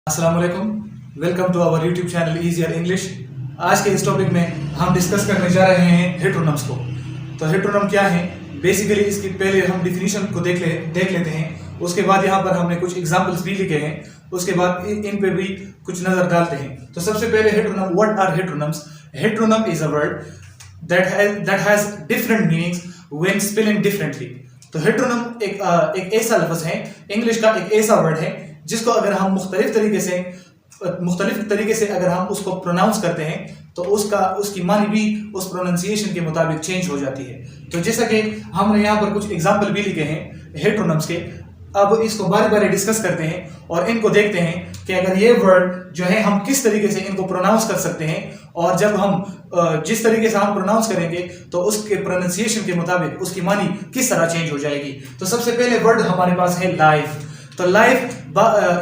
अस्सलाम वालेकुम, welcome to our YouTube channel easier English. आज के इस टॉपिक में हम डिस्कस करने जा रहे हैं हेट्रोनम्स को। तो हेट्रोनम क्या है, बेसिकली इसकी पहले हम डिफिनीशन को देख लेते हैं। उसके बाद यहाँ पर हमने कुछ एग्जांपल्स भी लिखे हैं, उसके बाद इन पे भी कुछ नजर डालते हैं। तो सबसे पहले heteronym, what are heteronyms? Heteronym is a word that has different meanings when spelling differently। तो हेट्रोनम एक ऐसा लफ्ज है, इंग्लिश का एक ऐसा वर्ड है जिसको अगर हम मुख्तलिफ तरीके से अगर हम उसको प्रोनाउंस करते हैं तो उसकी मानी भी उस प्रोनाउंसिएशन के मुताबिक चेंज हो जाती है। तो जैसा कि हमने यहाँ पर कुछ एग्जाम्पल भी लिखे हैं हेट्रोनम्स के। अब इसको बारी बारी डिस्कस करते हैं और इनको देखते हैं कि अगर ये वर्ड जो है हम किस तरीके से इनको प्रोनाउंस कर सकते हैं, और जब हम जिस तरीके से हम प्रोनाउंस करेंगे तो उसके प्रोनाउंसिएशन के मुताबिक उसकी मानी किस तरह चेंज हो जाएगी। तो सबसे पहले वर्ड हमारे पास है लाइफ। तो लाइफ,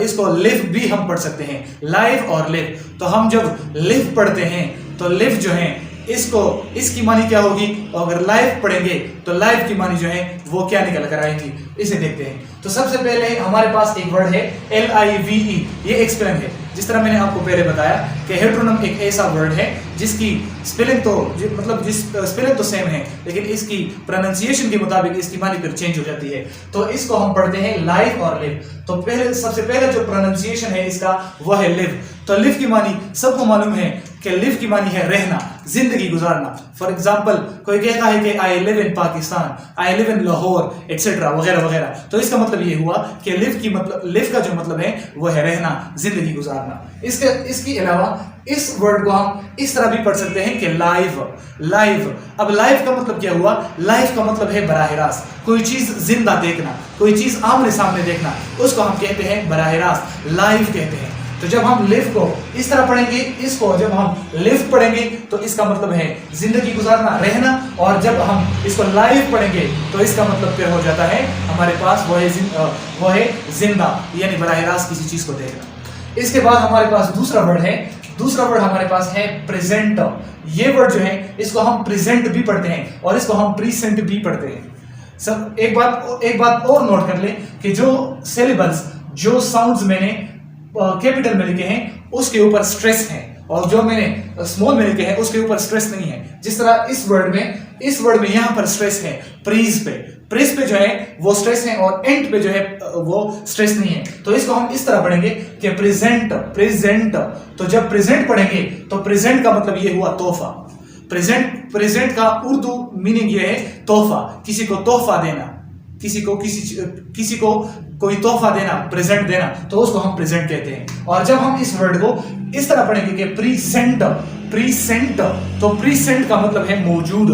इसको लिव भी हम पढ़ सकते हैं, लाइव और लिव। तो हम जब लिव पढ़ते हैं तो लिव जो है इसकी मानी क्या होगी, और अगर लाइव पढ़ेंगे तो लाइव की मानी जो है वो क्या निकल कर आएगी, इसे देखते हैं। तो सबसे पहले हमारे पास एक वर्ड है LIVE, ये एक स्पेलिंग है। जिस तरह मैंने आपको पहले बताया कि हेट्रोनम एक ऐसा वर्ड है जिसकी स्पेलिंग स्पेलिंग तो सेम है, लेकिन इसकी प्रोनाउंसिएशन के मुताबिक इसकी मानी फिर चेंज हो जाती है। तो इसको हम पढ़ते हैं लाइव और लिव। तो सबसे पहले जो प्रोनाउंसिएशन है इसका वो है लिव। तो लिव की मानी सबको मालूम है कि लिव की मानी है रहना, जिंदगी गुजारना। फॉर एग्जाम्पल, कोई कहता है कि I live in Pakistan, I live in Lahore etcetera वगैरह वगैरह। तो इसका मतलब ये हुआ कि लिव का जो मतलब है वो है रहना, जिंदगी गुजारना। इसके अलावा इस वर्ड को हम इस तरह भी पढ़ सकते हैं कि लाइव। अब लाइव का मतलब क्या हुआ? लाइव का मतलब है बराह रास्त, कोई चीज जिंदा देखना, कोई चीज आमने सामने देखना, उसको हम कहते हैं बराह रास्त, लाइव कहते हैं। तो जब हम लिव को इस तरह पढ़ेंगे, इसको जब हम लिव पढ़ेंगे तो इसका मतलब है जिंदगी गुजारना, रहना। और जब हम इसको लाइव पढ़ेंगे तो इसका मतलब फिर हो जाता है हमारे पास वो है जिंदा, यानी बराह रास्त किसी चीज को देखना। इसके बाद हमारे पास दूसरा वर्ड हमारे पास है प्रेजेंट। ये वर्ड जो है इसको हम प्रेजेंट भी पढ़ते हैं और इसको हम प्रीसेंट भी पढ़ते हैं। सब एक बात और नोट कर ले कि जो सिलेबल्स, जो साउंड्स मैंने कैपिटल में लिखे हैं उसके ऊपर स्ट्रेस है, और जो मैंने स्मॉल में लिखे हैं उसके ऊपर स्ट्रेस नहीं है। जिस तरह इस वर्ड में यहां पर स्ट्रेस है प्रीज पे जो है वो स्ट्रेस है, और एंड पे जो है वो स्ट्रेस नहीं है। तो इसको हम इस तरह पढ़ेंगे कि प्रेजेंट। तो जब प्रेजेंट पढ़ेंगे तो प्रेजेंट का मतलब ये हुआ तोहफा। प्रेजेंट का उर्दू मीनिंग ये है तोहफा, किसी को तोहफा देना, किसी को कोई तोहफा देना, प्रेजेंट देना, तो उसको हम प्रेजेंट कहते हैं। और जब हम इस वर्ड को इस तरह पढ़ेंगे कि प्रीसेंट, तो प्रीसेंट का मतलब है मौजूद।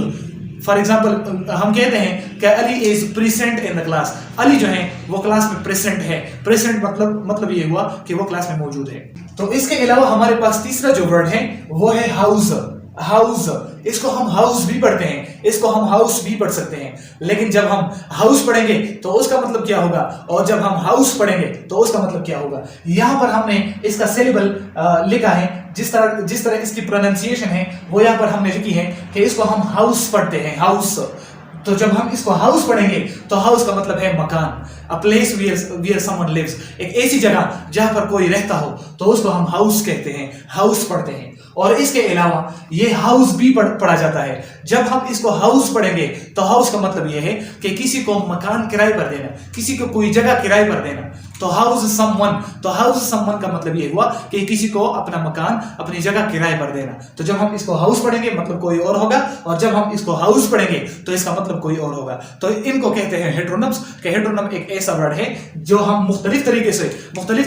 फॉर एग्जाम्पल, हम कहते हैं कि Ali is present in the class. Ali जो है वो क्लास में प्रेजेंट है। प्रेजेंट मतलब ये हुआ कि वो क्लास में मौजूद है। तो इसके अलावा हमारे पास तीसरा जो वर्ड है वो है हाउस। इसको हम हाउस भी पढ़ते हैं, इसको हम हाउस भी पढ़ सकते हैं। लेकिन जब हम हाउस पढ़ेंगे तो उसका मतलब क्या होगा, और जब हम हाउस पढ़ेंगे तो उसका मतलब क्या होगा। यहां पर हमने इसका सिलेबल लिखा है, जिस तरह इसकी प्रोनाउंसिएशन है वो यहां पर हमने लिखी है कि इसको हम हाउस पढ़ते हैं, हाउस। तो जब हम इसको हाउस पढ़ेंगे तो हाउस का मतलब है मकान, a place where someone lives, एक ऐसी जगह जहां पर कोई रहता हो, तो उसको हम हाउस कहते हैं, हाउस पढ़ते हैं। और इसके अलावा ये हाउस भी पढ़ा जाता है। जब हम इसको हाउस पढ़ेंगे तो हाउस का मतलब यह है कि किसी को मकान किराए पर देना, किसी को कोई जगह किराए पर देना। तो हाउस समवन का मतलब ये हुआ कि किसी को अपना मकान, अपनी जगह किराए पर देना। तो जब हम इसको हाउस पढ़ेंगे मतलब कोई और होगा, और जब हम इसको हाउस पढ़ेंगे तो इसका मतलब कोई और होगा। तो इनको कहते हैं हेट्रोनम्स। कि हेट्रोनम एक ऐसा वर्ड है जो हम मुख्तलिफ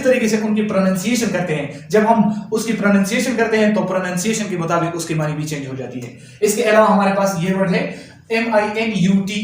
तरीके से उनकी प्रोनाउंसिएशन करते हैं। जब हम उसकी प्रोनाउंसिएशन करते हैं तो प्रोनाउंसिएशन के मुताबिक उसकी मानी भी चेंज हो जाती है। इसके अलावा हमारे पास ये वर्ड है MINUTE।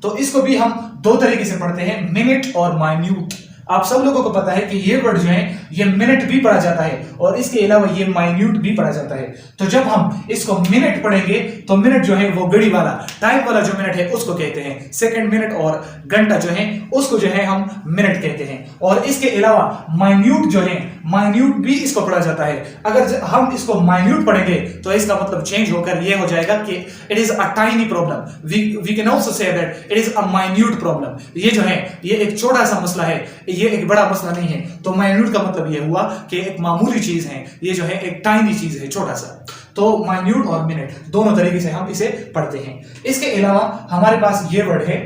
तो इसको भी हम दो तरीके से पढ़ते हैं, मिनट और माइन्यूट। आप सब लोगों को पता है कि ये वर्ड जो है ये मिनट भी पढ़ा जाता है, और इसके अलावा ये माइन्यूट भी पढ़ा जाता है। तो जब हम इसको मिनट पढ़ेंगे तो मिनट जो है वो घड़ी वाला, टाइम वाला जो मिनट है उसको कहते हैं। सेकंड मिनट और घंटा जो है उसको जो है हम मिनट कहते हैं। और इसके अलावा माइन्यूट जो है, माइन्यूट भी इसको पढ़ा जाता है। अगर हम इसको माइन्यूट पढ़ेंगे तो इसका मतलब चेंज होकर ये हो जाएगा कि it is a tiny problem. We can also say that it is a minute problem. ये जो है ये एक छोटा सा मसला है, ये एक बड़ा मसला नहीं है। तो माइन्यूट का मतलब ये हुआ कि एक मामूली चीज है, ये जो है एक टाइनी चीज है, छोटा सा। तो माइन्यूट और मिनट दोनों तरीके से हम इसे पढ़ते हैं। इसके अलावा हमारे पास ये वर्ड है,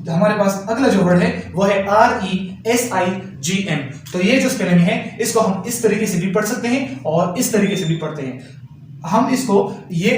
हमारे पास अगला जो वर्ड है वो है RESIGN। तो ये जो स्पेलिंग है इसको हम इस तरीके से भी पढ़ सकते हैं और इस तरीके से भी पढ़ते हैं। हम इसको ये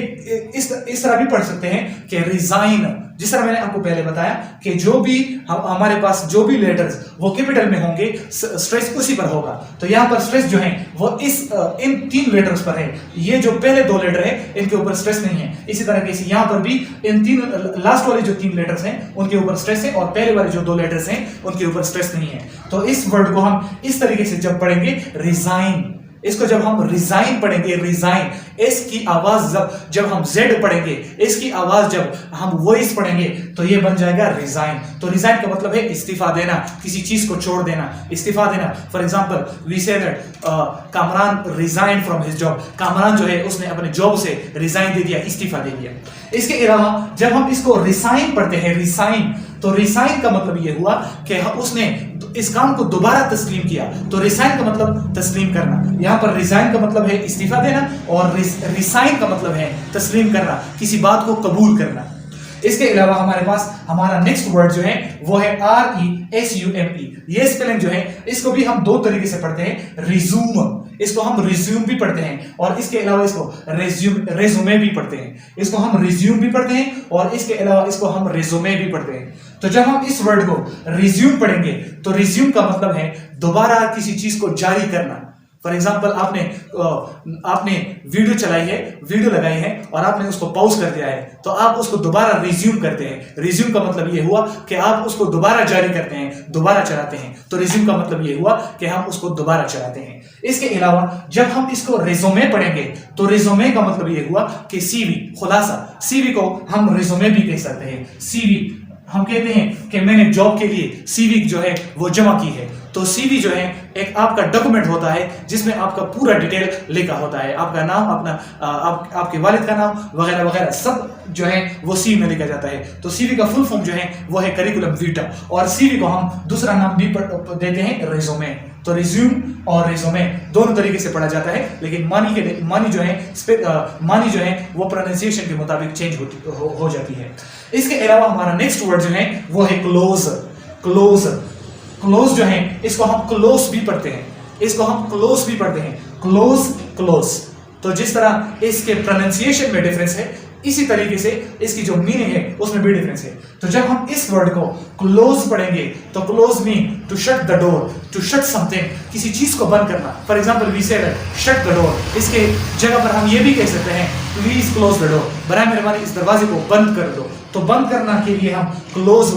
इस तरह भी पढ़ सकते हैं कि रिजाइन, जिस तरह मैंने आपको पहले बताया कि जो भी हमारे पास जो भी लेटर्स वो कैपिटल में होंगे स्ट्रेस उसी पर होगा। तो यहां पर स्ट्रेस जो है वो इन 3 लेटर्स पर है। ये जो पहले 2 लेटर है इनके ऊपर स्ट्रेस नहीं है। इसी तरीके से यहां पर भी इन 3 लास्ट वाले जो 3 लेटर्स हैं उनके ऊपर स्ट्रेस है और पहले वाले जो 2 लेटर्स हैं उनके ऊपर स्ट्रेस नहीं है। तो इस वर्ड को हम इस तरीके से जब पढ़ेंगे रिजाइन, इसको जब हम रिजाइन पढ़ेंगे, रिजाइन एस की आवाज जब हम जेड पढ़ेंगे, इसकी आवाज जब हम वॉइस पढ़ेंगे तो ये बन जाएगा रिजाइन। तो रिजाइन का मतलब है इस्तीफा देना, किसी चीज को छोड़ देना, इस्तीफा देना। For example we say that Kamran resign from his job. Kamran जो है उसने अपने जॉब से रिजाइन दे दिया, इस्तीफा दे दिया। इसके अलावा जब हम इसको रिसाइन पढ़ते हैं, रिसाइन, तो रिसाइन का मतलब यह हुआ कि उसने इस काम को दोबारा तस्लीम किया। तो रिसाइन का मतलब तस्लीम करना। यहां पर रिजाइन का मतलब है इस्तीफा देना और रिसाइन का मतलब है तस्लीम करना, किसी बात को कबूल करना। इसके अलावा हमारे पास हमारा नेक्स्ट वर्ड जो है वो है RESUME। ये स्पेलिंग जो है इसको भी हम 2 तरीके से पढ़ते हैं। रिज्यूम, इसको हम रिज्यूम भी पढ़ते हैं और इसके अलावा इसको रेजुमे भी पढ़ते हैं। इसको हम रिज्यूम भी पढ़ते हैं और इसके अलावा इसको हम रेजुमे भी पढ़ते हैं। तो जब हम इस वर्ड को रिज्यूम पढ़ेंगे तो रिज्यूम का मतलब है दोबारा किसी चीज को जारी करना। फॉर एग्जाम्पल आपने वीडियो चलाई है, वीडियो लगाई है और आपने उसको पॉज कर दिया है, तो आप उसको दोबारा रिज्यूम करते हैं। रिज्यूम का मतलब ये हुआ कि आप उसको दोबारा जारी करते हैं, दोबारा चलाते हैं। तो रिज्यूम का मतलब ये हुआ कि हम उसको दोबारा चलाते हैं। इसके अलावा जब हम इसको रेजुमे पढ़ेंगे तो रेजुमे का मतलब ये हुआ कि सीवी, खुलासा। सीवी को हम रेजुमे भी कह सकते हैं। सीवी हम कहते हैं कि मैंने जॉब के लिए सीवी जो है वो जमा की है। तो सीवी जो है एक आपका डॉक्यूमेंट होता है जिसमें आपका पूरा डिटेल लिखा होता है, आपका नाम, आपके वालिद का नाम वगैरह वगैरह सब जो है वो सीवी में लिखा जाता है। तो सीवी का फुल फॉर्म जो है वो है करिकुलम वीटा और सीवी को हम दूसरा नाम भी देते हैं रेजुमे। तो रिज्यूम और रेजुमे दोनों तरीके से पढ़ा जाता है, लेकिन मानी जो है वो प्रोनाउंसिएशन के मुताबिक चेंज हो जाती है। इसके अलावा हमारा नेक्स्ट वर्ड जो है वो है क्लोज। क्लोज, क्लोज जो है इसको हम क्लोज भी पढ़ते हैं, इसको हम क्लोज भी पढ़ते हैं। Close, close. तो जिस तरह इसके प्रोनाउंसिएशन में डिफरेंस है इसी तरीके से इसकी जो मीनिंग है उसमें भी डिफरेंस है। तो जब हम इस वर्ड को क्लोज पढ़ेंगे तो close mean to shut the door, to shut something, किसी चीज को बंद करना। For example we say shut the door. इसके जगह पर हम ये भी कह सकते हैं प्लीज क्लोज द डोर, बराए मेहरबानी इस दरवाजे को बंद कर दो। तो बंद करना के लिए हम क्लोज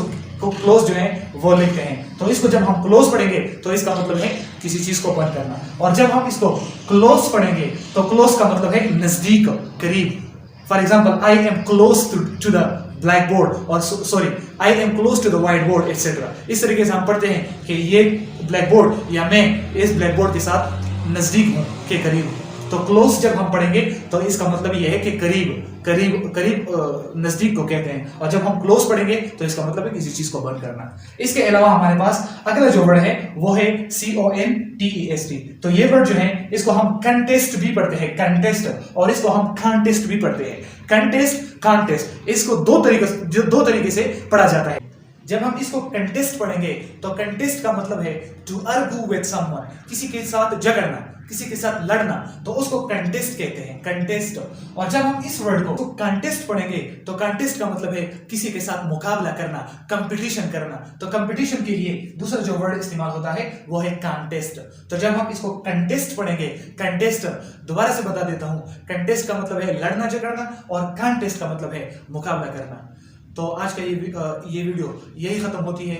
जो है वो लिखते हैं। तो इसको जब हम क्लोज पढ़ेंगे तो इसका मतलब है किसी चीज को बंद करना। और जब हम इसको क्लोज पढ़ेंगे तो क्लोज का मतलब है नजदीक, करीब। For example I am close to the black board और sorry I am close to the white board etcetera. इस तरीके से हम पढ़ते हैं कि ये ब्लैक बोर्ड या मैं इस ब्लैक बोर्ड के साथ नजदीक हूं, के करीब हूं। तो क्लोज जब हम पढ़ेंगे तो इसका मतलब यह है कि करीब नजदीक को कहते हैं। और जब हम क्लोज पढ़ेंगे तो इसका मतलब है किसी चीज को बंद करना। इसके अलावा हमारे पास अगला जो वर्ड है वो है CONTEST। तो ये वर्ड जो है इसको हम कंटेस्ट भी पढ़ते हैं, कंटेस्ट, और इसको हम कॉन्टेस्ट भी पढ़ते हैं। कंटेस्ट, कॉन्टेस्ट, इसको दो तरीके से पढ़ा जाता है। जब हम इसको कंटेस्ट पढ़ेंगे तो कंटेस्ट का मतलब है टू आर्ग्यू विद समवन, किसी के साथ झगड़ना, किसी के साथ लड़ना, तो उसको कंटेस्ट कहते हैं, कंटेस्ट। और जब हम इस वर्ड को कंटेस्ट पढ़ेंगे तो कंटेस्ट का मतलब है किसी के साथ मुकाबला करना, कंपटीशन करना। तो कंपटीशन के लिए दूसरा जो वर्ड इस्तेमाल होता है वो है कॉन्टेस्ट। तो जब हम इसको कंटेस्ट पढ़ेंगे, कंटेस्ट दोबारा से बता देता हूं, कंटेस्ट का मतलब है लड़ना झगड़ना और कॉन्टेस्ट का मतलब है मुकाबला करना। तो आज का ये वीडियो यही खत्म होती है।